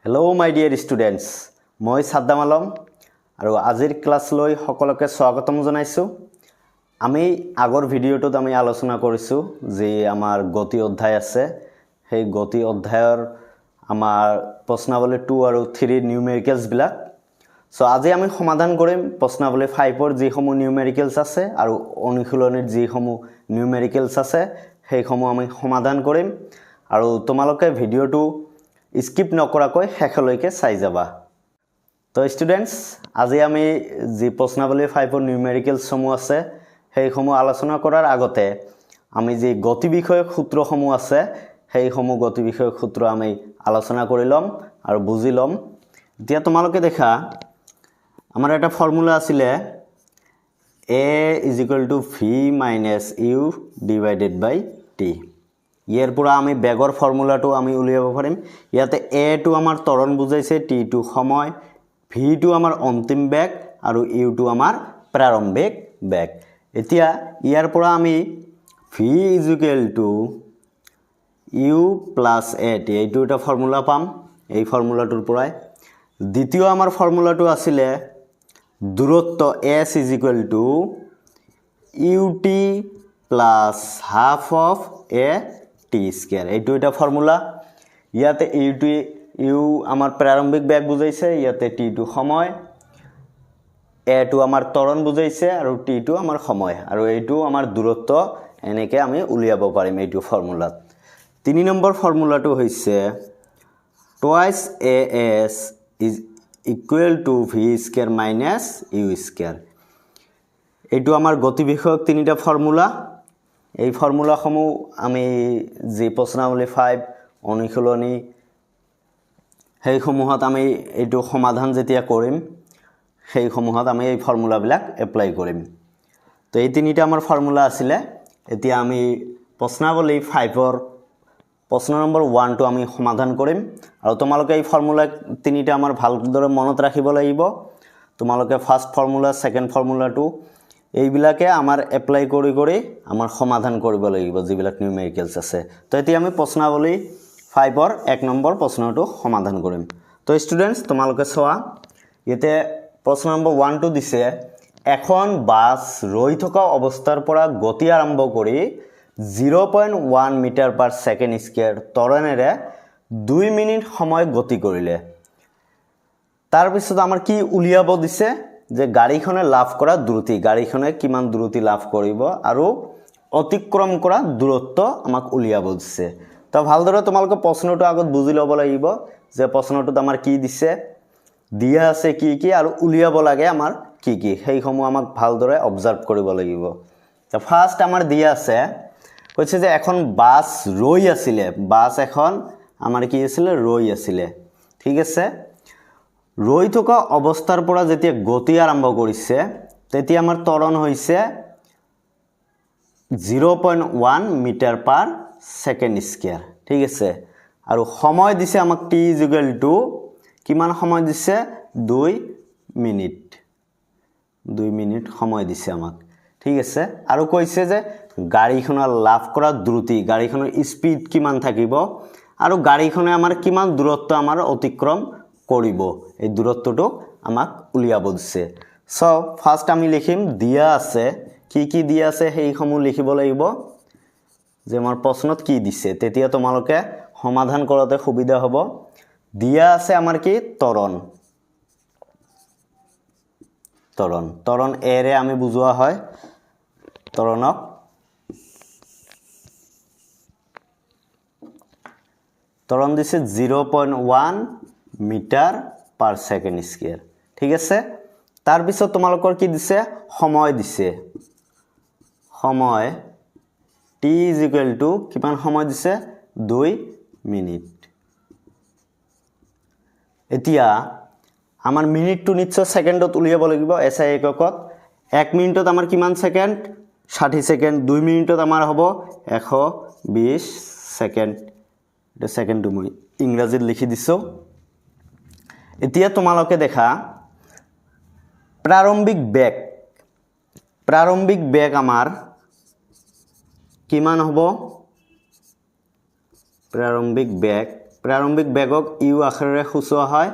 Hello my dear students, মই সাদ্দাম আলম আৰু আজিৰ ক্লাছ লৈ সকলোকে স্বাগতম জনাইছো। আমি আগৰ ভিডিঅটোত আমি আলোচনা কৰিছো যে আমাৰ গতি অধ্যায় আছে, সেই গতি অধ্যায়ৰ আমাৰ প্ৰশ্নাৱলী 2 আৰু 3 নিউমেৰিকেলছ বিলাক। সো আজি আমি সমাধান কৰিম প্ৰশ্নাৱলী 5 ৰ যিসমূহ নিউমেৰিকেলছ আছে আৰু অনুশীলনীৰ যিসমূহ নিউমেৰিকেলছ আছে সেইসমূহ আমি সমাধান কৰিম আৰু তোমালোকে ভিডিঅটো স্কিপ নকৰাকৈ শেষলৈকে চাই যাবা। তো স্টুডেন্টস আজি আমি যি প্ৰশ্নাৱলী 5 ৰ নিউমেৰিকেলছ সমূহ আছে সেইসমূহ আলোচনা কৰাৰ আগতে আমি যি গতি বিষয়ক সূত্ৰসমূহ আছে সেইসমূহ গতি বিষয়ক সূত্ৰ আমি আলোচনা কৰি লম আৰু বুজি লম। এতিয়া তোমালোকে দেখা আমাৰ এটা ফৰ্মুলা আছিল a = v - u / t। ইয়াৰ পৰা আমি বেগৰ ফৰ্মুলাটো আমি উলিয়াব পাৰিম। ইয়াতে a টো আমাৰ ত্বৰণ বুজাইছে, t টো সময়, v টো আমাৰ অন্তিম বেগ আৰু u টো আমাৰ প্ৰাৰম্ভিক বেগ। এতিয়া ইয়াৰ পৰা আমি v = u + at এইটো এটা ফৰ্মুলা পাম এই ফৰ্মুলাটোৰ পৰাই। দ্বিতীয় আমাৰ ফৰ্মুলাটো আছিল দূৰত্ব s = ut + half of a t square এইটো এটা ফৰ্মুলা। ইয়াতে u আমাৰ প্ৰাৰম্ভিক বেগ বুজাইছে, ইয়াতে t টো সময়, a টো আমাৰ ত্বৰণ বুজাইছে আৰু t টো আমাৰ সময় আৰু এইটো আমাৰ দূৰত্ব। এনেকৈ আমি উলিয়াব পাৰিম এইটো ফৰ্মুলাত। 3 নম্বৰ ফৰ্মুলাটো হৈছে twice as is equal to v square minus u square। এইটো আমাৰ গতি বিষয়ক তিনিটা ফৰ্মুলা। এই ফৰ্মুলাসমূহ আমি যি প্ৰশ্নাৱলী 5 অনুশীলনী সেইসমূহত আমি এইটো সমাধান যেতিয়া কৰিম সেইসমূহত আমি এই ফৰ্মুলাবিলাক এপ্লাই কৰিম। তো এই তিনিটা আমাৰ ফৰ্মুলা আছিল। এতিয়া আমি প্ৰশ্নাৱলী 5 ৰ প্ৰশ্ন নম্বৰ 1 টো আমি সমাধান কৰিম আৰু তোমালোকে এই ফৰ্মুলা তিনিটা আমাৰ ভালদৰে মনত ৰাখিব লাগিব। তোমালোকে ফাৰ্স্ট ফৰ্মুলা, সেকেন্ড ফৰ্মুলাটো এইবিলাকে আমাৰ এপ্লাই কৰি আমাৰ সমাধান কৰিব লাগিব যিবিলাক নিউমেৰিকেলছ আছে। তো এতিয়া আমি প্ৰশ্নাৱলী 5 ৰ 1 নম্বৰ প্ৰশ্নটো সমাধান কৰিম। তো ষ্টুডেন্টস তোমালোকে চোৱা, ইয়াতে প্ৰশ্ন নম্বৰ 1 টো দিছে এখন বাছ ৰৈ থকা অৱস্থাৰ পৰা গতি আৰম্ভ কৰি 0.1 মিটাৰ/সেকেন্ড ত্বৰণেৰে 2 মিনিট সময় গতি কৰিলে। তাৰ পিছত আমাৰ কি উলিয়াব দিছে যে গাড়ীখনে লাভ কৰা দ্ৰুতি, গাড়ীখনে কিমান দ্ৰুতি লাভ কৰিব আৰু অতিক্ৰম কৰা দূৰত্ব আমাক উলিয়াব দিছে। তো ভালদৰে তোমালোকে প্ৰশ্নটো আগত বুজি ল'ব লাগিব যে প্ৰশ্নটোত আমাৰ কি দিছে, দিয়া আছে কি আৰু উলিয়াব লাগে আমাৰ কি সেইসমূহ আমাক ভালদৰে অবজাৰ্ভ কৰিব লাগিব। তো ফাৰ্স্ট আমাৰ দিয়া আছে, কৈছে যে এখন বাছ ৰৈ আছিলে, বাছ এখন আমাৰ কি আছিলে, ৰৈ আছিলে। ঠিক আছে, ৰৈ থকা অৱস্থাৰ পৰা যেতিয়া গতি আৰম্ভ কৰিছে তেতিয়া আমাৰ ত্বৰণ হৈছে 0.1 মিটাৰ/সেকেন্ড। ঠিক আছে, আৰু সময় দিছে আমাক t = কিমান সময় দিছে, 2 মিনিট। 2 মিনিট সময় দিছে আমাক। ঠিক আছে, আৰু কৈছে যে গাড়ীখনৰ লাভ কৰা দ্ৰুতি, গাড়ীখনৰ স্পীড কিমান থাকিব আৰু গাড়ীখনে আমাৰ কিমান দূৰত্ব আমাৰ অতিক্ৰম কৰিব, এই দূৰত্বটো আমাক উলিয়াব দিছে। সো ফাৰ্স্ট আমি লিখিম দিয়া আছে, কি দিয়া আছে সেইসমূহ লিখিব লাগিব যে আমাৰ প্ৰশ্নত কি দিছে, তেতিয়া তোমালোকে সমাধান কৰোঁতে সুবিধা হ'ব। দিয়া আছে আমাৰ কি ত্বৰণ, ত্বৰণ এৰে আমি বুজোৱা হয়। ত্বৰণক ত্বৰণ দিছে 0.1 মিটাৰ/সেকেন্ড। ঠিক আছে, তাৰপিছত তোমালোকৰ কি দিছে, সময় দিছে। সময় t = কিমান সময় দিছে, 2 মিনিট। এতিয়া আমাৰ মিনিটটো নিশ্চয় সেকেন্ডত উলিয়াব লাগিব। SI এককত 1 মিনিটত আমাৰ কিমান সেকেন্ড, 60 সেকেন্ড। 2 মিনিটত আমাৰ হ'ব 120 সেকেন্ড। এটা সেকেন্ডটো মই ইংৰাজীত লিখি দিছো। এতিয়া তোমালোকে দেখা প্ৰাৰম্ভিক বেগ আমাৰ কিমান হ'ব, প্ৰাৰম্ভিক বেগ প্ৰাৰম্ভিক বেগক ইউ আখৰেৰে সূচোৱা হয়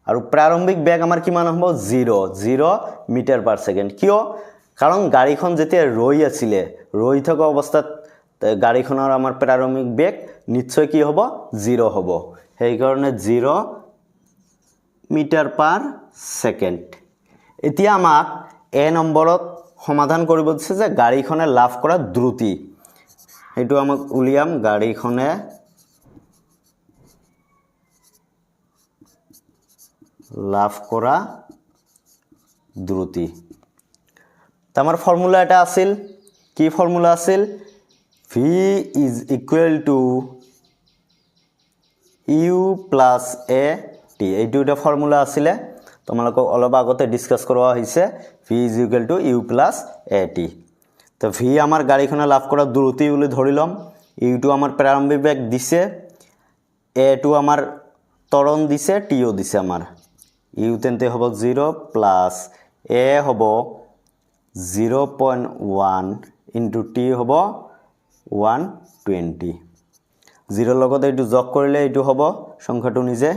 আৰু প্ৰাৰম্ভিক বেগ আমাৰ কিমান হ'ব 0 মিটাৰ পাৰ ছেকেণ্ড কিয় কাৰণ গাড়ীখন যেতিয়া ৰৈ থকা অৱস্থাত গাড়ীখনৰ আমাৰ প্ৰাৰম্ভিক বেগ নিশ্চয় কি হ'ব 0 হ'ব সেই কাৰণে 0 মিটাৰ পাৰ ছেকেণ্ড এতিয়া আমাক এ নম্বৰত সমাধান কৰিব দিছে যে গাড়ীখনে লাভ কৰা দ্ৰুতি এইটো আমাক উলিয়াম গাড়ীখনে লাভ কৰা দ্ৰুতি আমাৰ ফৰ্মুলা এটা আছিল কি ফৰ্মুলা আছিল v is equal to u plus a t এইটো এটা ফৰ্মুলা আছিলে তোমালোকক অলপ আগতে ডিসকাস কৰা হৈছে v is equal to u plus a t তো v আমাৰ গাড়ীখনে লাভ কৰা দ্ৰুতি বুলি ধৰি লম u টো আমাৰ প্ৰাৰম্ভিক বেগ দিছে a টো আমাৰ ত্বৰণ দিছে t ও দিছে আমাৰ u তেন্তে হ'ব 0 plus a হ'ব 0.1 into t হ'ব 120 0 লগত এইটো যোগ কৰিলে এইটো হ'ব সংখ্যাটো নিজে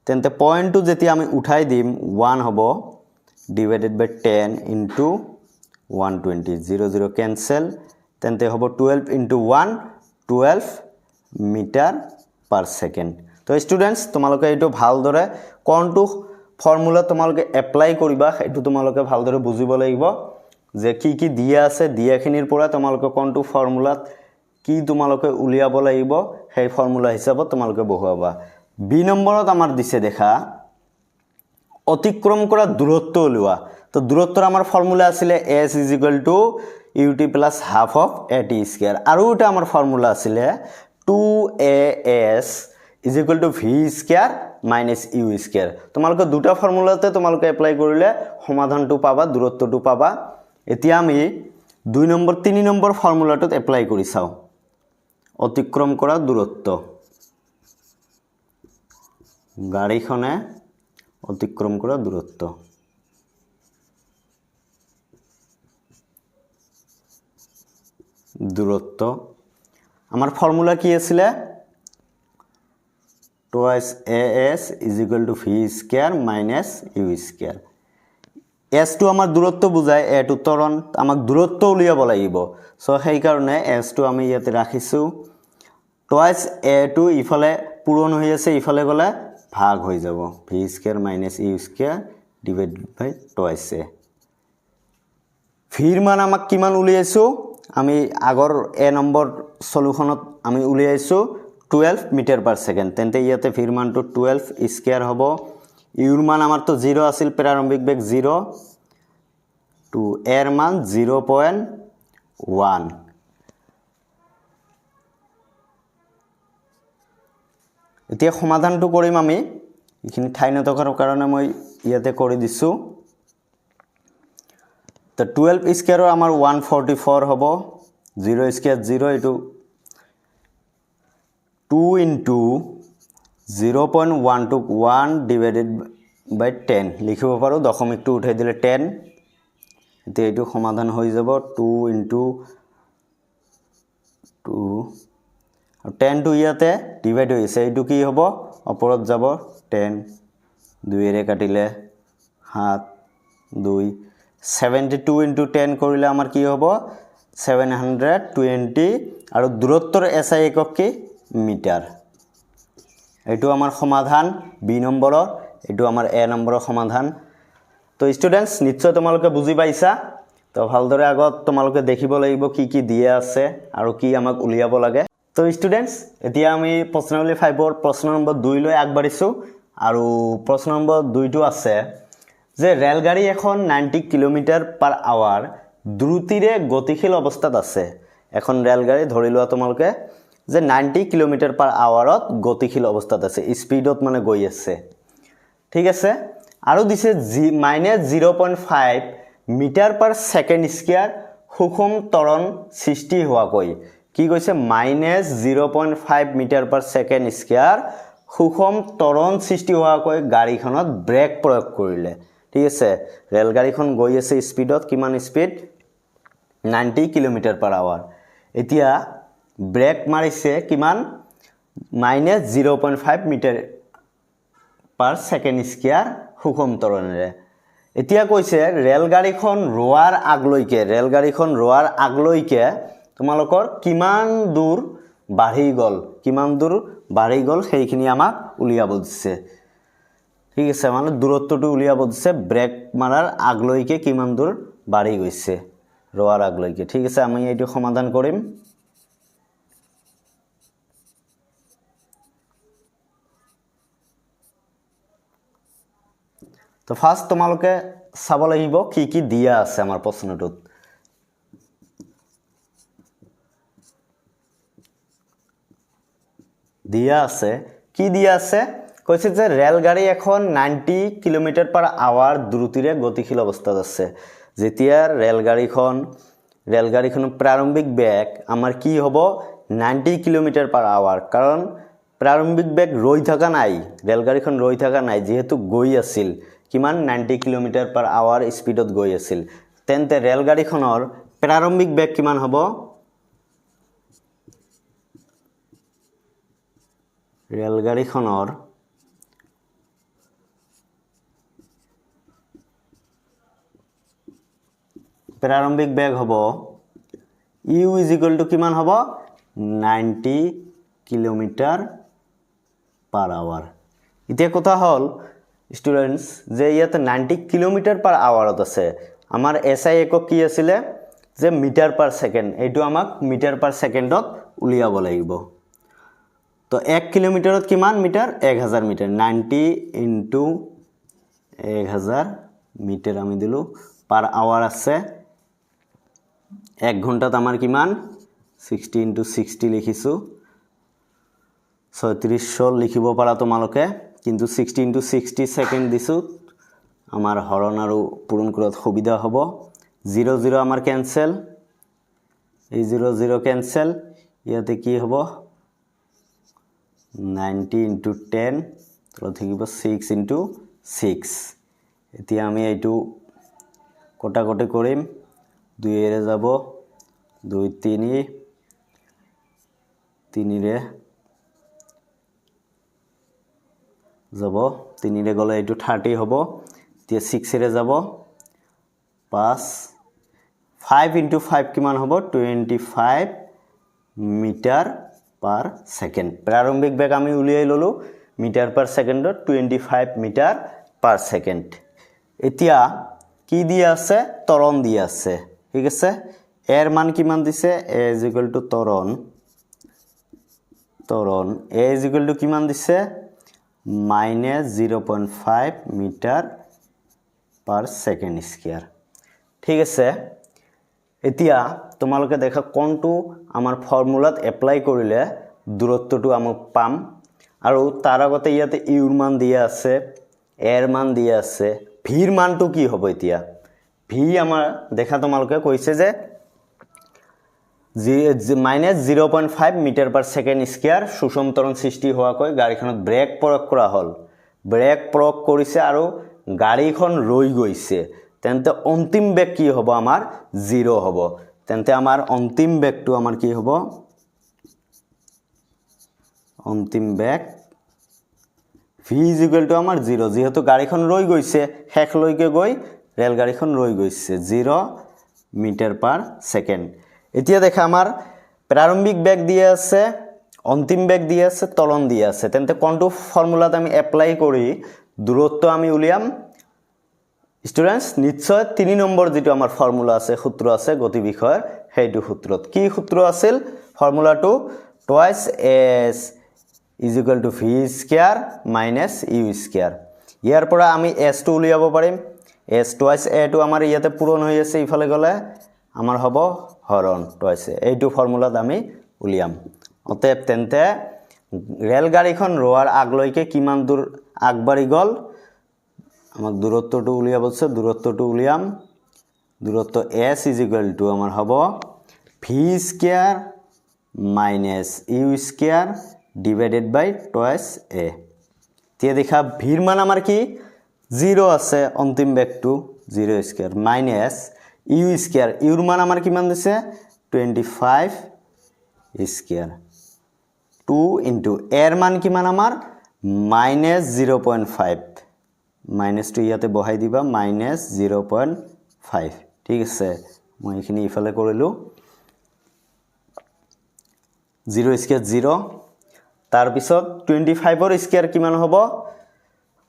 তেন্তে পয়েন্টটো যেতিয়া আমি উঠাই দিম 1 হ'ব divided by 10 into 120 0 0 cancel তেন্তে হ'ব 12 into 1 12 মিটাৰ পাৰ সেকেন্ড তো স্টুডেন্টস তোমালোকে এইটো ভালদৰে কোনটো ফৰ্মুলা তোমালোকে এপ্লাই কৰিবা এইটো তোমালোকে ভালদৰে বুজিব লাগিব যে কি কি দিয়া আছে দিয়াখিনিৰ পৰা তোমালোকে কোনটো ফৰ্মুলাত কি তোমালোকে উলিয়াব লাগিব সেই ফৰ্মুলা হিচাপত তোমালোকে বহুৱাবা বি নম্বৰত আমাৰ দিছে দেখা অতিক্ৰম কৰা দূৰত্ব উলিওৱা তো দূৰত্বৰ আমাৰ ফৰ্মুলা আছিল s = ut + half of at square আৰু এটা আমাৰ ফৰ্মুলা আছিল 2as = v square minus u square তোমালোকে দুটা ফৰ্মুলাতে তোমালোকে এপ্লাই কৰিলে সমাধানটো পাবা দূৰত্বটো পাবা এতিয়া আমি 2 নম্বৰ 3 নম্বৰ ফৰ্মুলাটোত এপ্লাই কৰি চাও অতিক্ৰম কৰা দূৰত্ব গাড়ীখনে অতিক্ৰম কৰা দূৰত্ব আমাৰ ফৰ্মুলা কি আছিল twice as = v square minus u square s টো আমাৰ দূৰত্ব বুজায় a টো ত্বৰণ আমাক দূৰত্ব উলিয়াব লাগিব সো সেই কাৰণে s টো আমি ইয়াতে ৰাখিছো twice a টো ইফালে পূৰণ হৈ আছে ইফালে গলে ভাগ হৈ যাব v square minus u square divided by twice a v ৰ মান আমাক কিমান উলিয়াইছো আমি আগৰ a নম্বৰ সলিউশনত আমি উলিয়াইছো 12 মিটাৰ পাৰ সেকেন্ড তেন্তে ইয়াতে v ৰ মানটো 12 স্কয়াৰ হ'ব u ৰ মান আমাৰ তো 0 আছিল প্ৰাৰম্ভিক বেগ 0 to a ৰ মান 0.1 এতিয়া সমাধানটো কৰিম আমি ইখিনি ঠাই নথকাৰ কাৰণে মই ইয়াতে কৰি দিছো তো 12 স্কয়াৰৰ আমাৰ 144 হ'ব 0 স্কয়াৰ 0 ইটো 2 into 0.1 to 1 divided by 10 লিখিব পাৰো দশমিকটো উঠাই দিলে 10 এতিয়া এইটো সমাধান হৈ যাব 2 into 2 আৰু 10 টো ইয়াতে ডিভাইড হৈছে এইটো কি হ'ব ওপৰত যাব 10 2 এৰে কাটিলে 7 2 72 into 10 কৰিলে আমাৰ কি হ'ব 720 আৰু দূৰত্বৰ SI একক কি মিটাৰ এইটো আমাৰ সমাধান বি নম্বৰৰ এইটো আমাৰ এ নম্বৰৰ সমাধান তো স্টুডেন্টস নিশ্চয় তোমালোকে বুজি পাইছা তো ভালদৰে আগত তোমালোকে দেখিব লাগিব কি কি দিয়া আছে আৰু কি আমাক উলিয়াব লাগে তো স্টুডেন্টস এতিয়া আমি প্ৰশ্নাৱলী 5 ৰ প্ৰশ্ন নম্বৰ 2 লৈ আগবাঢ়িছো আৰু প্ৰশ্ন নম্বৰ 2 টো আছে যে ৰেলগাড়ী এখন 90 km/h দ্ৰুতিৰে গতিশীল অৱস্থাত আছে এখন ৰেলগাড়ী ধৰি লোৱা তোমালোকে যে 90 km/h গতিশীল অৱস্থাত আছে স্পিডত মানে গৈ আছে ঠিক আছে আৰু দিছে -0.5 মিটাৰ পাৰ সেকেন্ড স্কয়াৰ সুষম ত্বৰণ সৃষ্টি হোৱা কৈ কি কৈছে -0.5 মিটাৰ পাৰ সেকেন্ড স্কয়াৰ সুষম ত্বৰণ সৃষ্টি হোৱা কৈ গাড়ীখনত ব্ৰেক প্ৰয়োগ কৰিলে ঠিক আছে ৰেলগাড়ীখন গৈ আছে স্পিডত কিমান স্পিড 90 km/h এতিয়া ব্ৰেক মাৰিছে কিমান minus 0.5 metre per second square সুষম ত্বৰণেৰে এতিয়া কৈছে ৰেলগাড়ীখন ৰোৱাৰ আগলৈকে তোমালোকৰ কিমান দূৰ বাঢ়ি গ'ল সেইখিনি আমাক উলিয়াব দিছে ঠিক আছে মানে দূৰত্বটো উলিয়াব দিছে ব্ৰেক মাৰাৰ আগলৈকে কিমান দূৰ বাঢ়ি গৈছে ৰোৱাৰ আগলৈকে ঠিক আছে আমি এইটো সমাধান কৰিম তো ফাৰ্স্ট তোমালোকে চাব লাগিব কি কি দিয়া আছে আমাৰ প্ৰশ্নটোত দিয়া আছে কি দিয়া আছে কৈছে যে ৰেলগাড়ী এখন 90 কিলোমিটাৰ/আৱাৰ দ্ৰুতিৰে গতিশীল অৱস্থাত আছে যেতিয়া ৰেলগাড়ীখন প্ৰাৰম্ভিক বেগ আমাৰ কি হ'ব 90 কিলোমিটাৰ/আৱাৰ কাৰণ প্ৰাৰম্ভিক বেগ ৰৈ থকা নাই ৰেলগাড়ীখন ৰৈ থকা নাই যেহেতু গৈ আছিল কিমান 90 কিলোমিটাৰ/আৱাৰ স্পিডত গৈ আছিল তেন্তে ৰেলগাড়ীখনৰ প্ৰাৰম্ভিক বেগ কিমান হ'ব ৰেলগাড়ীখনৰ প্ৰাৰম্ভিক বেগ হ'ব u = কিমান হ'ব 90 কিলোমিটাৰ/আৱাৰ এতিয়া কথা হ'ল স্টুডেন্টস যে ইয়াতে 90 কিলোমিটাৰ/আৱাৰত আছে আমাৰ SI একক কি আছিল যে মিটাৰ/সেকেন্ড এইটো আমাক মিটাৰ/সেকেন্ডত উলিয়াব লাগিব তো 1 কিলোমিটাৰত কিমান মিটাৰ 1000 মিটাৰ 90 * 1000 মিটাৰ আমি দিলো পাৰ আৱাৰ আছে 1 ঘন্টাত আমাৰ কিমান 60 * 60 লিখিছো 3600 লিখিব পাৰা তোমালোকে কিন্তু 60 * 60 সেকেন্ড দিছো আমাৰ হৰণ আৰু পূৰণ কৰাত সুবিধা হ'ব 0 0 আমাৰ ক্যান্সেল এই 0 0 ক্যান্সেল ইয়াতে কি হ'ব 90 * 10 তলত থাকিব 6 * 6 এতিয়া আমি এইটো কটাকটি কৰিম 2 এৰে যাব 2 3 3 ৰে যাব 3 ৰে গলে এইটো 30 হ'ব এতিয়া 6 ৰে যাব 5 5 * 5 কিমান হ'ব 25 মিটাৰ/সেকেন্ড প্ৰাৰম্ভিক বেগ আমি উলিয়াই ললো মিটাৰ/সেকেন্ডত 25 মিটাৰ/সেকেন্ড এতিয়া কি দিয়া আছে ত্বৰণ দিয়া আছে ঠিক আছে এৰ মান কিমান দিছে a = ত্বৰণ a = কিমান দিছে -0.5 মিটাৰ/সেকেন্ড স্কয়াৰ ঠিক আছে এতিয়া তোমালোকে দেখা কোনটো আমাৰ ফৰ্মুলাত এপ্লাই কৰিলে দূৰত্বটো আমি পাম আৰু তাৰ আগতে ইয়াতে u ৰ মান দিয়া আছে a ৰ মান দিয়া আছে v ৰ মানটো কি হ'ব এতিয়া v আমাৰ দেখা তোমালোকে কৈছে যে -0.5 মিটাৰ/সেকেন্ড স্কয়াৰ সুষম ত্বৰণ সৃষ্টি হোৱাকৈ গাড়ীখনত ব্ৰেক প্ৰয়োগ কৰা হ'ল ব্ৰেক প্ৰয়োগ কৰিছে আৰু গাড়ীখন ৰৈ গৈছে তেন্তে অন্তিম বেগ কি হ'ব আমাৰ 0 হ'ব তেন্তে আমাৰ অন্তিম বেগটো আমাৰ কি হ'ব অন্তিম বেগ v = আমাৰ 0 যেহেতু গাড়ীখন ৰৈ গৈছে শেষলৈকে গৈ ৰেলগাড়ীখন ৰৈ গৈছে 0 মিটাৰ/সেকেন্ড এতিয়া দেখা আমাৰ প্ৰাৰম্ভিক বেগ দিয়া আছে অন্তিম বেগ দিয়া আছে ত্বৰণ দিয়া আছে তেন্তে কোনটো ফৰ্মুলাত আমি এপ্লাই কৰি দূৰত্ব আমি উলিয়াম স্টুডেন্টস নিশ্চয় 3 নম্বৰ যেটো আমাৰ ফৰ্মুলা আছে সূত্ৰ আছে গতি বিষয়ৰ হেইটো সূত্ৰত কি সূত্ৰ আছিল ফৰ্মুলাটো twice s = v² - u²। ইয়াৰ পৰা আমি s টো উলিয়াব পাৰিম s twice a টো আমাৰ ইয়াতে পূৰণ হৈ আছে ইফালে গলে আমাৰ হ'ব হৰণ twice এইটো ফৰ্মুলাত আমি উলিয়াম অতএব তেন্তে ৰেলগাড়ীখন ৰোৱাৰ আগলৈকে কিমান দূৰ আগবাঢ়ি গল আমাক দূৰত্বটো উলিয়াব আছে দূৰত্বটো উলিয়াম দূৰত্ব s = আমাৰ হ'ব v² - u² divided by twice a এতিয়া দেখা v ৰ মান আমাৰ কি 0 আছে অন্তিম বেগটো 0² minus u² u ৰ মান আমাৰ কিমান দিছে 25² 2 ইনটু এৰ মান কিমান আমাৰ -0.5 -2 ইয়াতে বহাই দিবা -0.5 ঠিক আছে মই এখিনি ইফালে কৰিলো 0 স্কয়াৰ 0 তাৰ পিছত 25 ৰ স্কয়াৰ কিমান হ'ব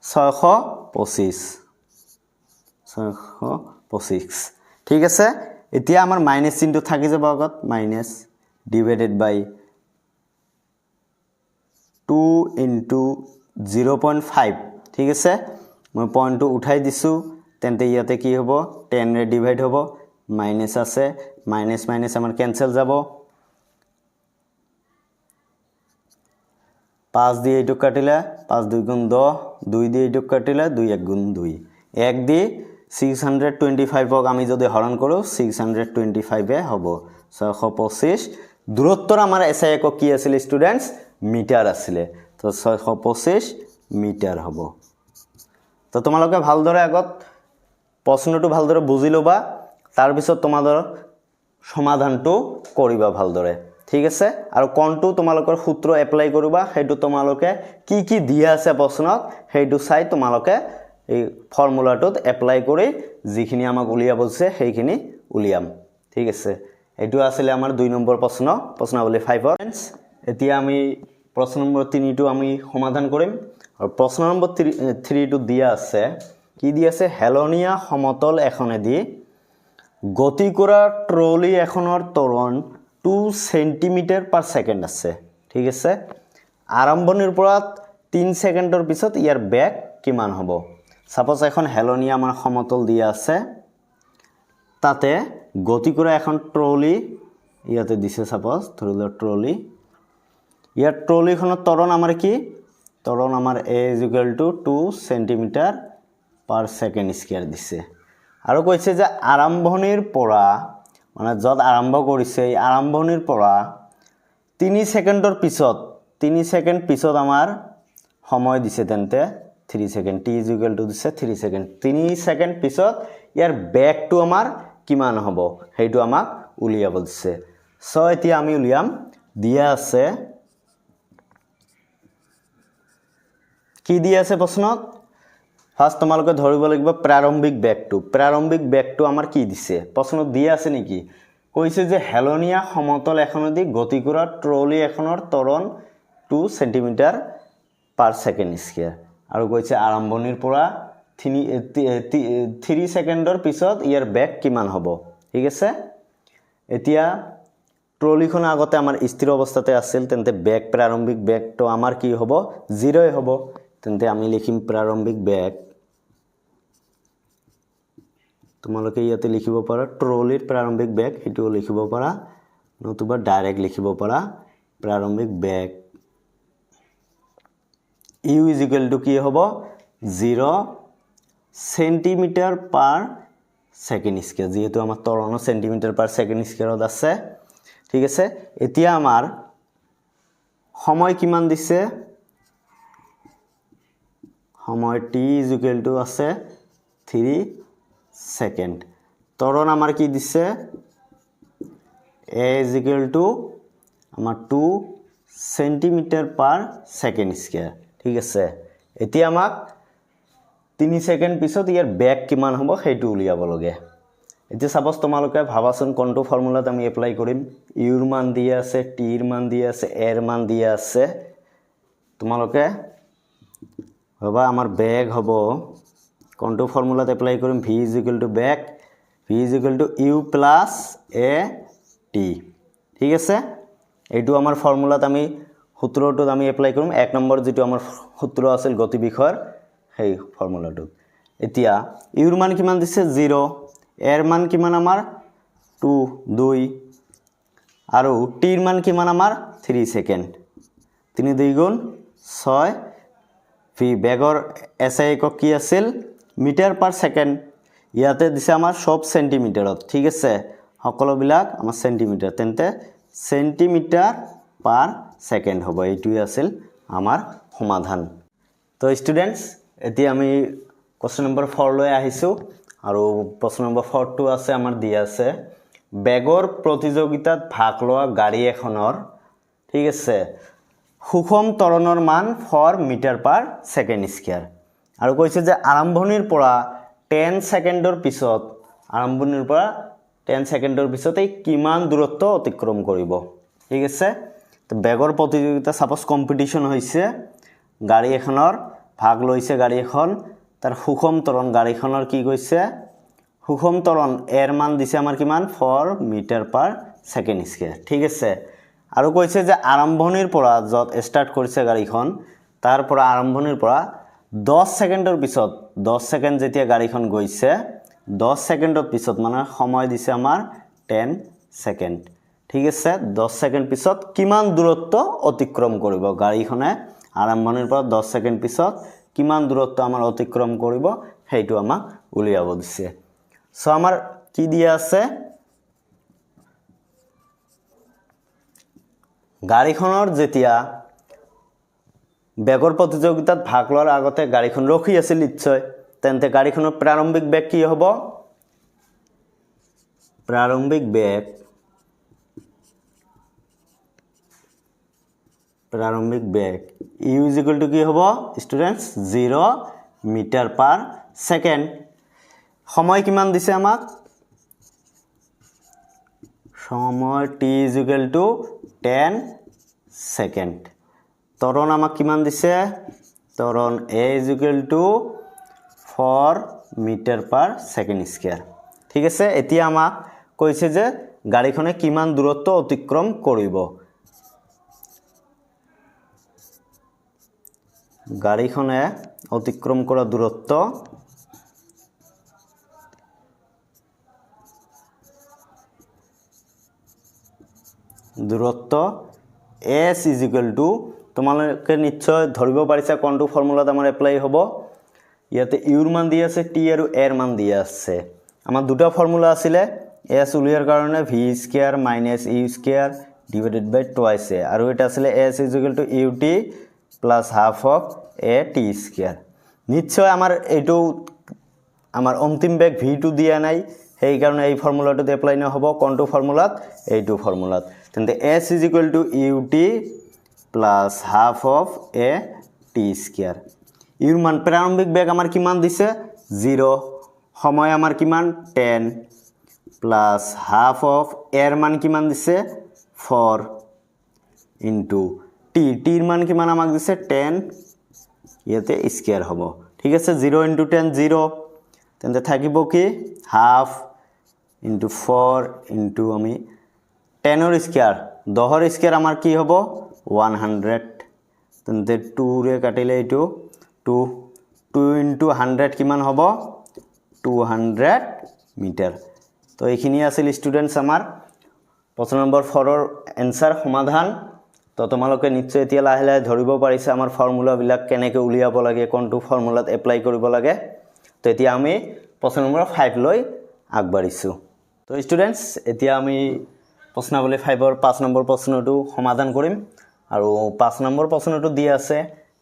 625 ঠিক আছে এতিয়া আমাৰ মাইনাস চিনটো থাকি যাব আগত মাইনাস ডিভাইডেড বাই 2 ইনটু 0.5 ঠিক আছে মই পইণ্টটো উঠাই দিছো তেন্তে ইয়াতে কি হ'ব 10 ৰে ডিভাইড হ'ব মাইনাস আছে মাইনাস মাইনাস আমাৰ ক্যান্সেল যাব 5 দিয়ে এইটো কাটিলে 5 2 গুণ 10 2 দিয়ে এইটো কাটিলে 2 1 গুণ 2 1 দিয়ে 625 ক আমি যদি হৰণ কৰো 625 এ হ'ব 625 দূৰত্বৰ আমাৰ এসআই একক কি আছিল স্টুডেন্টস মিটাৰ আছিল তো 625 মিটাৰ হ'ব তো তোমালোকে ভালদৰে আগত প্ৰশ্নটো ভালদৰে বুজি লবা তাৰ পিছত তোমাদেৰ সমাধানটো কৰিবা ভালদৰে ঠিক আছে আৰু কোনটো তোমালোকৰ সূত্ৰ এপ্লাই কৰিবা হেতু তোমালোকে কি দিয়া আছে প্ৰশ্নত হেতু চাই তোমালোকে এই ফৰ্মুলাটোত এপ্লাই কৰি যিখিনি আমাক উলিয়া বলছে সেইখিনি উলিয়াম ঠিক আছে এটো আছিল আমাৰ 2 নম্বৰ প্ৰশ্নাৱলী 5 ফ্ৰেন্ডস এতিয়া আমি প্ৰশ্ন নম্বৰ 3 টো আমি সমাধান কৰিম আৰু প্ৰশ্ন নম্বৰ 3 টো দিয়া আছে কি দিয়া আছে হেলনিয়া সমতল এখনেদি গতি কৰা ট্ৰলি এখনৰ ত্বৰণ 2 সেন্টিমিটাৰ পাৰ সেকেন্ড আছে ঠিক আছে আৰম্ভণিৰ পৰা 3 সেকেন্ডৰ পিছত ইয়াৰ বেগ কিমান হ'ব সাপোজ এখন হেলনিয়া আমাৰ সমতল দিয়া আছে তাতে গতি কৰা এখন ট্ৰলি ইয়াতে দিছে সাপোজ ধৰিলো ট্ৰলি ইয়াৰ ট্ৰলিখনৰ ত্বৰণ আমাৰ কি ত্বৰণ আমাৰ a = 2 centimetre per second square দিছে আৰু কৈছে যে আৰম্ভণিৰ পৰা মানে যত আৰম্ভ কৰিছে এই আৰম্ভণিৰ পৰা 3 সেকেন্ডৰ পিছত 3 সেকেন্ড পিছত আমাৰ সময় দিছে তেন্তে 3 সেকেন্ড t = দিছে 3 সেকেন্ড 3 সেকেন্ড পিছত ইয়াৰ বেগটো আমাৰ কিমান হ'ব হেইটো আমাক উলিয়াব দিছে সো এতিয়া আমি উলিয়াম দিয়া আছে কি দিয়া আছে প্ৰশ্নত ফাৰ্স্ট তোমালোকে ধৰিব লাগিব প্ৰাৰম্ভিক বেগটো আমাৰ কি দিছে প্ৰশ্নত দিয়া আছে নেকি কৈছে যে হেলনিয়া সমতল এখনেদি গতি কৰা ট্ৰলি এখনৰ ত্বৰণ 2 সেন্টিমিটাৰ পাৰ সেকেন্ড স্কয়াৰ আৰু কৈছে আৰম্ভণিৰ পৰা 3 সেকেন্ডৰ পিছত ইয়াৰ বেগ কিমান হ'ব ঠিক আছে এতিয়া ট্ৰলিখন আগতে আমাৰ স্থিৰ অৱস্থাতে আছিল তেন্তে বেগ প্ৰাৰম্ভিক বেগটো আমাৰ কি হ'ব 0 হ'ব তেন্তে আমি লিখিম প্ৰাৰম্ভিক বেগ তোমালোকে ইয়াতে লিখিব পাৰা ট্ৰলিৰ প্ৰাৰম্ভিক বেগ এটো লিখিব পাৰা নতুবা ডাইৰেক্ট লিখিব পাৰা প্ৰাৰম্ভিক বেগ u = কি হ'ব 0 সেন্টিমিটাৰ পাৰ সেকেন্ড স্কয়াৰ যেহেতু আমাৰ ত্বৰণ সেন্টিমিটাৰ পাৰ সেকেন্ড স্কয়াৰত আছে ঠিক আছে এতিয়া আমাৰ সময় কিমান দিছে সময় t = আছে 3 সেকেন্ড ত্বৰণ আমাৰ কি দিছে a = আমাৰ 2 সেন্টিমিটাৰ পাৰ সেকেন্ড স্কয়াৰ ঠিক আছে এতিয়া আমাক 3 সেকেন্ড পিছত ইয়াৰ বেগ কিমান হ'ব হেতু উলিয়াব লাগে এতিয়া সাপোজ তোমালোকে ভাবাচোন কোনটো ফৰ্মুলাত আমি এপ্লাই কৰিম u ৰ মান দিয়া আছে t ৰ মান দিয়া আছে a ৰ মান দিয়া আছে তোমালোকে ভাবা আমাৰ বেগ হ'ব কোনটো ফৰ্মুলাত এপ্লাই কৰিম v = bag v = u + a t ঠিক আছে এইটো আমাৰ ফৰ্মুলাত আমি সূত্ৰটো আমি এপ্লাই কৰিম 1 নম্বৰ যেটো আমাৰ সূত্ৰ আছিল গতি বিষয়ৰ সেই ফৰ্মুলাটো এতিয়া u ৰ মান কিমান দিছে 0 a ৰ মান কিমান আমাৰ 2 আৰু t ৰ মান কিমান আমাৰ 3 সেকেন্ড 3 2 গুণ 6 v বেগৰ এসআই একক কি আছিল মিটাৰ পাৰ সেকেন্ড ইয়াতে দিছে আমাৰ সব সেন্টিমিটাৰত ঠিক আছে সকলো বিলাক আমাৰ সেন্টিমিটাৰ তেন্তে সেন্টিমিটাৰ পাৰ সেকেন্ড হ'ব এইটোই আছিল আমাৰ সমাধান তো স্টুডেন্টস এতিয়া আমি কোশ্চেন নম্বৰ 4 লৈ আহিছো আৰু প্ৰশ্ন নম্বৰ 4 টো আছে আমাৰ দিয়া আছে বেগৰ প্ৰতিযোগিতাত ভাগ লোৱা গাড়ী এখনৰ ঠিক আছে সুষম ত্বৰণৰ মান for metre per second square আৰু কৈছে যে আৰম্ভণিৰ পৰা 10 ছেকেণ্ডৰ পিছত এই কিমান দূৰত্ব অতিক্ৰম কৰিব ঠিক আছে তো বেগৰ প্ৰতিযোগিতা সাপোজ কম্পিটিশন হৈছে গাড়ী এখনৰ ভাগ লৈছে গাড়ী এখন তাৰ সুষম ত্বৰণ গাড়ীখনৰ কি কৈছে সুষম ত্বৰণ এৰ মান দিছে আমাৰ কিমান 4 মিটাৰ পাৰ ছেকেণ্ড স্কুৱেৰ ঠিক আছে আৰু কৈছে যে আৰম্ভণিৰ পৰা যত ষ্টাৰ্ট কৰিছে গাড়ীখন তাৰ পৰা আৰম্ভণিৰ পৰা 10 ছেকেণ্ডৰ পিছত 10 ছেকেণ্ড যেতিয়া গাড়ীখন গৈছে 10 ছেকেণ্ডৰ পিছত মানে সময় দিছে আমাৰ 10 ছেকেণ্ড ঠিক আছে 10 ছেকেণ্ড পিছত কিমান দূৰত্ব অতিক্ৰম কৰিব গাড়ীখনে আৰম্ভণিৰ পৰা 10 ছেকেণ্ড পিছত কিমান দূৰত্ব আমাৰ অতিক্ৰম কৰিব হেইটো আমাক উলিয়াব দিছে সো আমাৰ কি দিয়া আছে গাড়ীখনৰ যেতিয়া বেগৰ প্ৰতিযোগিতাত ভাগ লোৱাৰ আগতে গাড়ীখন ৰখি আছিল নিশ্চয় তেন্তে গাড়ীখনৰ প্ৰাৰম্ভিক বেগ কি হ'ব প্ৰাৰম্ভিক বেগ u = কি হ'ব স্টুডেন্টস 0 মিটাৰ পাৰ সেকেন্ড সময় কিমান দিছে আমাক সময় t = 10 সেকেন্ড ত্বৰণ আমাক কিমান দিছে ত্বৰণ a = 4 metre per second square ঠিক আছে এতিয়া আমাক কৈছে যে গাড়ীখনে কিমান দূৰত্ব অতিক্ৰম কৰিব গাড়ীখনে অতিক্ৰম কৰা দূৰত্ব s = তোমালোকে নিশ্চয় ধৰিব পাৰিছা কোনটো ফৰ্মুলাত আমাৰ এপ্লাই হ'ব ইয়াতে u ৰ মান দিয়া আছে t আৰু a ৰ মান দিয়া আছে আমাৰ দুটা ফৰ্মুলা আছিলে s উলিয়াৰ কাৰণে v² - u² / twice a আৰু এটা আছিলে s = ut plus half of a t² নিশ্চয় আমাৰ এটো আমাৰ অন্তিম বেগ v2 দিয়া নাই সেই কাৰণে এই ফৰ্মুলাটো এপ্লাই নহব কোনটো ফৰ্মুলাত এইটো ফৰ্মুলাত তেন্তে s = ut plus half of a t² ইউৰ মান প্ৰাৰম্ভিক বেগ আমাৰ কিমান দিছে 0 সময় আমাৰ কিমান 10 plus half of এৰ মান কিমান দিছে 4 into t ৰ মান কিমান আমাক দিছে 10 ইয়াতে স্কয়ার হ'ব ঠিক আছে 0 into 10 0 তেন্তে থাকিব কি হাফ into 4 into আমি 10 ৰ স্কয়াৰ 10 ৰ স্কয়াৰ আমাৰ কি হ'ব 100 তেন্তে 2 ৰে কাটিলে এটো 2 into 100 কিমান হ'ব 200 মিটাৰ তো এইখিনি আছিল স্টুডেন্টস আমাৰ প্ৰশ্ন নম্বৰ 4 ৰ এনসাৰ সমাধান তো তোমালোকে নিশ্চয় এতিয়া লাহে লাহে ধৰিব পাৰিছে আমাৰ ফৰ্মুলা বিলাক কেনেকৈ উলিয়াব লাগে কোনটো ফৰ্মুলাত এপ্লাই কৰিব লাগে তো এতিয়া আমি প্ৰশ্ন নম্বৰ 5 লৈ আগবাঢ়িছো তো স্টুডেন্টস এতিয়া আমি প্ৰশ্নাৱলী 5 ৰ 5 নম্বৰ প্ৰশ্নটো সমাধান কৰিম আৰু 5 নম্বৰ প্ৰশ্নটো দিয়া আছে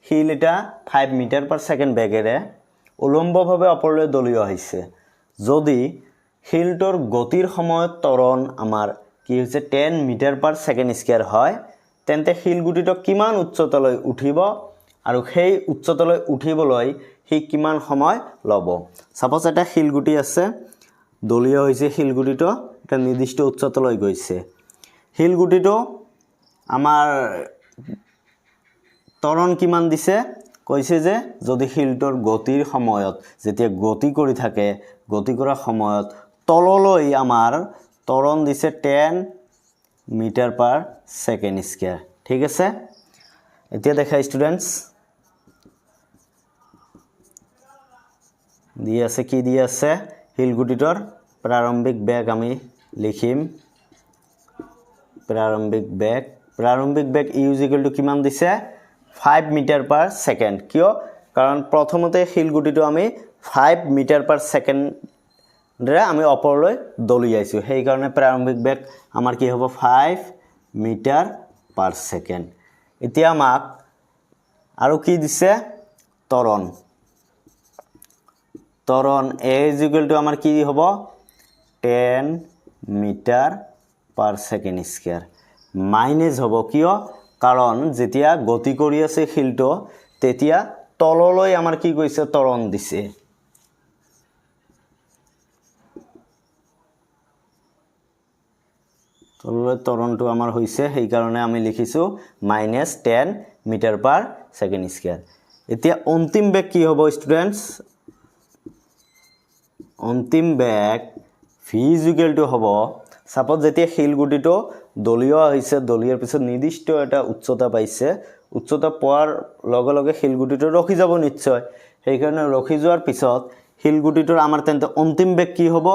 হিল এটা 5 মিটাৰ পাৰ সেকেন্ড বেগেৰে উলম্বভাৱে ওপৰলৈ দলিওৱা হৈছে যদি হিলটোৰ গতিৰ সময়ত ত্বৰণ আমাৰ কি হৈছে 10 মিটাৰ পাৰ সেকেন্ড স্কয়াৰ হয় তেন্তে হিলগুটিটো কিমান উচ্চতালৈ উঠিব আৰু সেই উচ্চতালৈ উঠিবলৈ হি কিমান সময় লব সাপোজ এটা হিলগুটি আছে দলিওৱা হৈছে হিলগুটিটো এটা নিৰ্দিষ্ট উচ্চতালৈ গৈছে হিলগুটিটো আমাৰ ত্বৰণ কিমান দিছে কৈছে যে যদি হিলটোৰ গতিৰ সময়ত যেতিয়া গতি কৰি থাকে গতি কৰা সময়ত তললৈ আমাৰ ত্বৰণ দিছে 10 মিটাৰ পাৰ সেকেন্ড স্কয়াৰ ঠিক আছে এতিয়া দেখা স্টুডেন্টস দিয়া আছে কি দিয়া আছে হিলগুটিটোৰ প্ৰাৰম্ভিক বেগ আমি লিখিম প্ৰাৰম্ভিক বেগ u = কিমান দিছে 5 মিটাৰ পাৰ সেকেন্ড কিয় কাৰণ প্ৰথমতে হিলগুটিটো আমি 5 মিটাৰ পাৰ সেকেন্ড ৰে আমি ওপৰলৈ দলিয়াইছো সেই কাৰণে প্ৰাৰম্ভিক বেগ আমাৰ কি হ'ব 5 মিটাৰ পাৰ সেকেন্ড এতিয়া আমাক আৰু কি দিছে ত্বৰণ a = আমাৰ কি হ'ব 10 metre per second square minus হ'ব কিয় কাৰণ যেতিয়া গতি কৰি আছে শিলটো তেতিয়া তললৈ আমাৰ কি কৈছে ত্বৰণ দিছে তললৈ ত্বৰণটো আমাৰ হৈছে সেই কাৰণে আমি লিখিছো -10 মিটাৰ পাৰ সেকেন্ড স্কয়াৰ এতিয়া অন্তিম বেগ কি হ'ব স্টুডেন্টস অন্তিম বেগ v হ'ব সাপোজ যেতিয়া শিলগুটিটো দলীয় হৈছে দলীয়াৰ পিছত নিৰ্দিষ্ট এটা উচ্চতা পাইছে উচ্চতা পোৱাৰ লগে লগে শিলগুটিটো ৰখি যাব নিশ্চয় সেই কাৰণে ৰখি যোৱাৰ পিছত শিলগুটিটোৰ আমাৰ তেন্তে অন্তিম বেগ কি হ'ব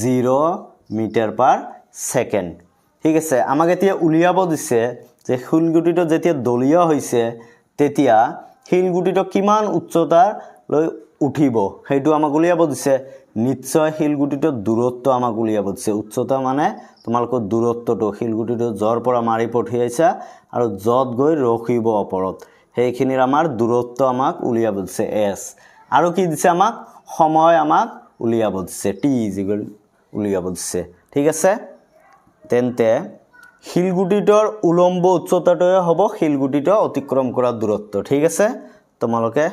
0 মিটাৰ পাৰ সেকেন্ড ঠিক আছে আমাক এতিয়া উলিয়াব দিছে যে শিলগুটিটো যেতিয়া দলীয় হৈছে তেতিয়া শিলগুটিটো কিমান উচ্চতাৰ লৈ উঠিব সেইটো আমাক উলিয়াব দিছে নিশ্চয় শিলগুটিটো দূৰত্ব আমাক উলিয়াব দিছে উচ্চতা মানে তোমালোকৰ দূৰত্বটো শিলগুটিটো জৰ পৰা মাৰি পঠিয়াইছা আৰু যত গৈ ৰখিব ওপৰত সেইখিনিৰ আমাৰ দূৰত্ব আমাক উলিয়াব দিছে s আৰু কি দিছে আমাক সময় আমাক উলিয়াব দিছে t উলিয়াব দিছে ঠিক আছে তেন্তে শিলগুটিটোৰ উলম্ব উচ্চতাটোৱে হ'ব শিলগুটিটো অতিক্ৰম কৰা দূৰত্ব ঠিক আছে তোমালোকে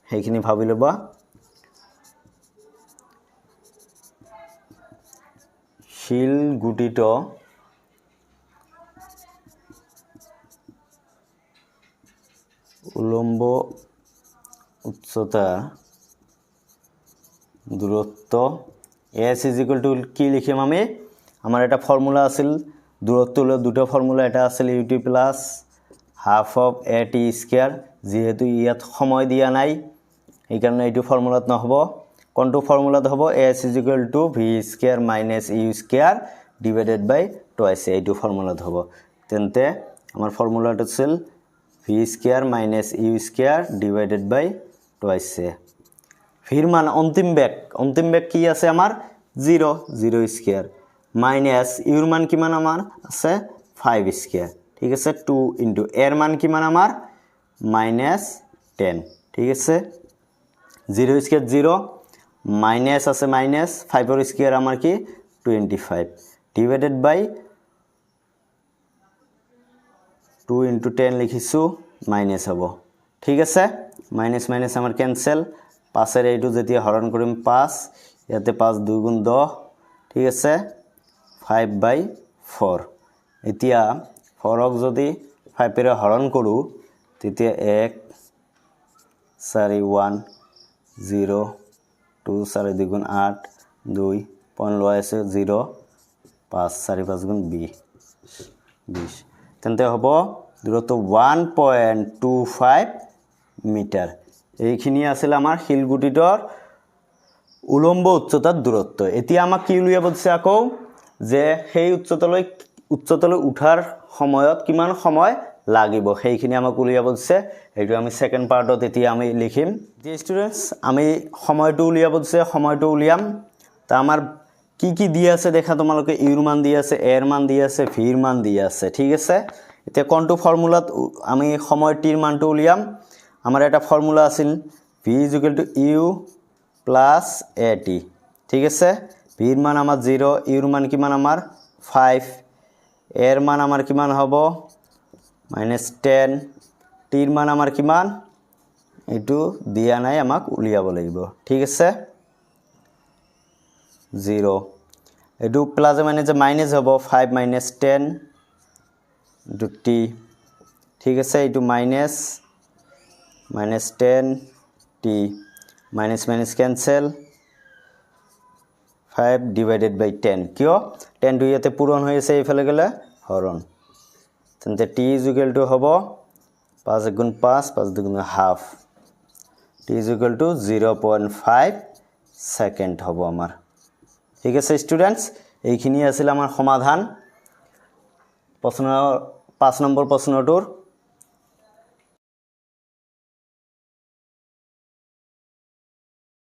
সেইখিনি ভাবি লবা শিলগুটিটো উলম্ব উচ্চতা দূৰত্ব s কি লিখিম আমি আমাৰ এটা ফৰ্মুলা আছিল দূৰত্বলৈ দুটো ফৰ্মুলা এটা আছিল ut plus half of at square যেহেতু ইয়াত সময় দিয়া নাই এই কাৰণে এইটো ফৰ্মুলাত নহব কোনটো ফৰ্মুলাত হ'ব s v square minus u square divided by twice এইটো ফৰ্মুলাত হ'ব তেন্তে আমাৰ ফৰ্মুলাটো আছিল v square minus u square divided by twice ফিৰ মান অন্তিম বেগ কি আছে আমাৰ 0 স্কয়াৰ মাইনাস ইউৰ মান কিমান আমাৰ আছে 5 স্কয়াৰ ঠিক আছে 2 ইনটু এৰ মান কিমান আমাৰ -10 ঠিক আছে 0 স্কয়াৰ 0 মাইনাস আছে মাইনাস 5 এৰ স্কয়াৰ আমাৰ কি 25 ডিভাইডেড বাই 2 ইনটু 10 লিখিছো মাইনাস হ'ব ঠিক আছে মাইনাস মাইনাস আমাৰ ক্যান্সেল 5 এৰ এইটো যেতিয়া হৰণ কৰিম 5 ইয়াতে 5 2 গুণ 10 ঠিক আছে 5/4 এতিয়া 4ক যদি 5 এৰে হৰণ কৰো তেতিয়া 1 4 1 0 2 4 2 গুণ 8 2 পইণ্ট লৈ আছে 0 5 4 5 গুণ 20 তেন্তে হ'ব দূৰত্ব 1.25 মিটাৰ এইখিনি আছিল আমাৰ শিলগুটিটোৰ উলম্ব উচ্চতাৰ দূৰত্ব এতিয়া আমাক কি উলিয়াব দিছে আকৌ যে সেই উচ্চতালৈ উঠাৰ সময়ত কিমান সময় লাগিব সেইখিনি আমাক উলিয়াব দিছে এইটো আমি সেকেন্ড পাৰ্টত এতিয়া আমি লিখিম যে স্টুডেন্টস আমি সময়টো উলিয়াব দিছে সময়টো উলিয়াম তা আমাৰ কি দিয়া আছে দেখা তোমালোকে ইউৰ মান দিয়া আছে এৰ মান দিয়া আছে ভিৰ মান দিয়া আছে ঠিক আছে এতিয়া কোনটো ফৰ্মুলাত আমি সময় টিৰ মানটো উলিয়াম আমাৰ এটা ফৰ্মুলা আছিল v u + at ঠিক আছে ভিৰ মান আমাৰ 0 ইউৰ মান কিমান আমাৰ 5 এৰ মান আমাৰ কিমান হ'ব -10 টিৰ মান আমাৰ কিমান এটো দিয়া নাই আমাক উলিয়াব লাগিব ঠিক আছে 0 এটো প্লাস মানে মাইনাস হ'ব 5 - 10 * t ঠিক আছে এটো minus -10 t minus minus cancel 5 divided by 10 কিয় 10 টো ইয়াতে পূৰণ হৈ আছে এইফালে গলে হৰণ তেন্তে t হ'ব 5 গুণ 5 5 দুগুণ হাফ t 0.5 সেকেন্ড হ'ব আমাৰ ঠিক আছে স্টুডেন্টস এইখিনি আছিল আমাৰ সমাধান প্ৰশ্ন 5 নম্বৰ প্ৰশ্নটোৰ